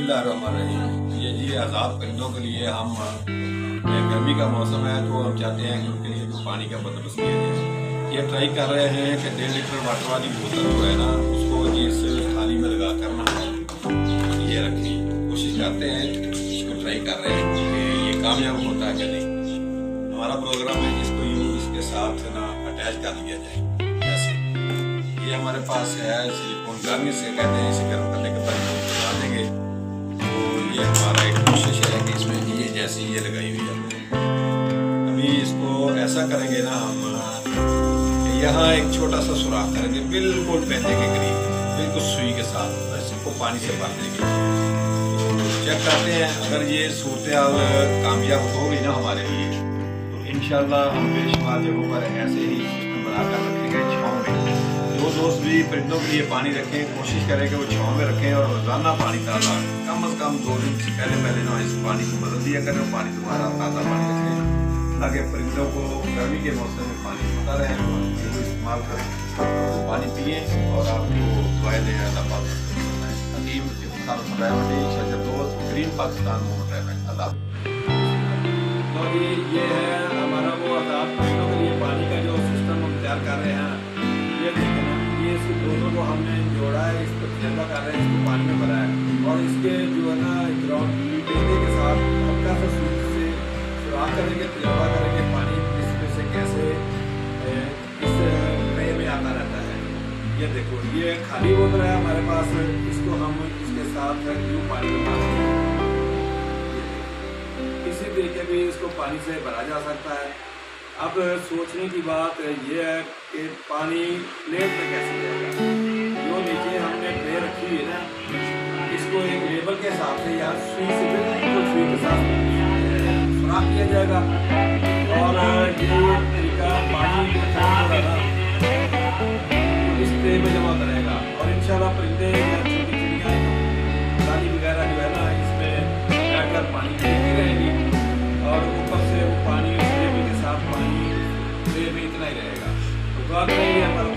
बिस्मिल्लाहिर्रहमानिर्रहीम। ये जी आज़ाद परिंदों के लिए हम गर्मी का मौसम है तो हम चाहते हैं कि उनके लिए जो पानी का बंदोबस्त किया जाए। ये ट्राई कर रहे हैं कि 1.5 लीटर वाटर वाली बोतल जो है ना उसको जिस थाली में लगा कर ना ये रखें। कोशिश करते हैं, इसको ट्राई कर रहे हैं कि ये कामयाब होता है कि नहीं। हमारा प्रोग्राम है इसको यूँ इसके साथ ना अटैच कर लिया जाए। जैसे ये हमारे पास है सिलिकॉन गन, इसे कहते हैं। इसे गर्म करने के बाद लगा देंगे तो ये हमारा एक कोशिश है कि इसमें ये जैसी ये लगाई हुई है। अभी इसको ऐसा करेंगे ना हम, यहाँ एक छोटा सा सुराख करेंगे बिल्कुल पैंते के करीब, बिल्कुल सुई के साथ, इसको पानी से भर देंगे। तो चेक करते हैं अगर ये सूरत कामयाब हो गई ना हमारे लिए तो इंशाल्लाह हम बेशुमार जगहों पर ऐसे ही सिस्टम बनाकर रखेंगे छाँव में। जो दोस्त भी परिंदों के लिए पानी रखें कोशिश करें कि वो छाँव में रखें और रोजाना पानी ताज़ा, कम से कम 2 दिन से पहले ना इस पानी को बदल दिया करें। पानी दोबारा ताज़ा पानी रखें ताकि परिंदों को गर्मी के मौसम में पानी मिलता रहे, तो इस्तेमाल करें, पानी पिए और आपको दुआएं दें। अल्लाह पाक हकीम ग्रीन पाकिस्तान मोहम्मद अल्लाह। तो ये है हमारा वो आज़ाद परिंदों के लिए पानी का जो सिस्टम हम तैयार कर रहे हैं। ये देखें ना, ये इस दोनों को हमने जोड़ा है, इसको तजर्बा कर रहे हैं, इसको पानी में भरा है और इसके जो है ना ग्राउंड पेंदे के साथ हल्का सा सूट से सुराख करेंगे, तजर्बा करेंगे पानी इसमें से कैसे इस ट्रे में आता रहता है। ये देखो ये खाली बोतल है हमारे पास, इसको हम इसके साथ यूँ पानी में भरेंगे। इसी तरीके भी इसको पानी से भरा जा सकता है। अब सोचने की बात यह है कि पानी प्लेट में कैसे जाएगा। जो नीचे हमने ट्रे रखी है ना, इसको एक लेबल के हिसाब से या सुई से बिल्कुल सुई के साथ सुराख किया जाएगा और ये तरीका पानी इस ट्रे में जमा करेगा और इंशाल्लाह परिंदे या छोटी चिड़ियाँ दाली वगैरह जो है ना इसमें बैठकर पानी पीती रहेगी और ऊपर से वो पानी पानी ट्रे में इतना ही रहेगा। तो दुआ करेंगे हमारा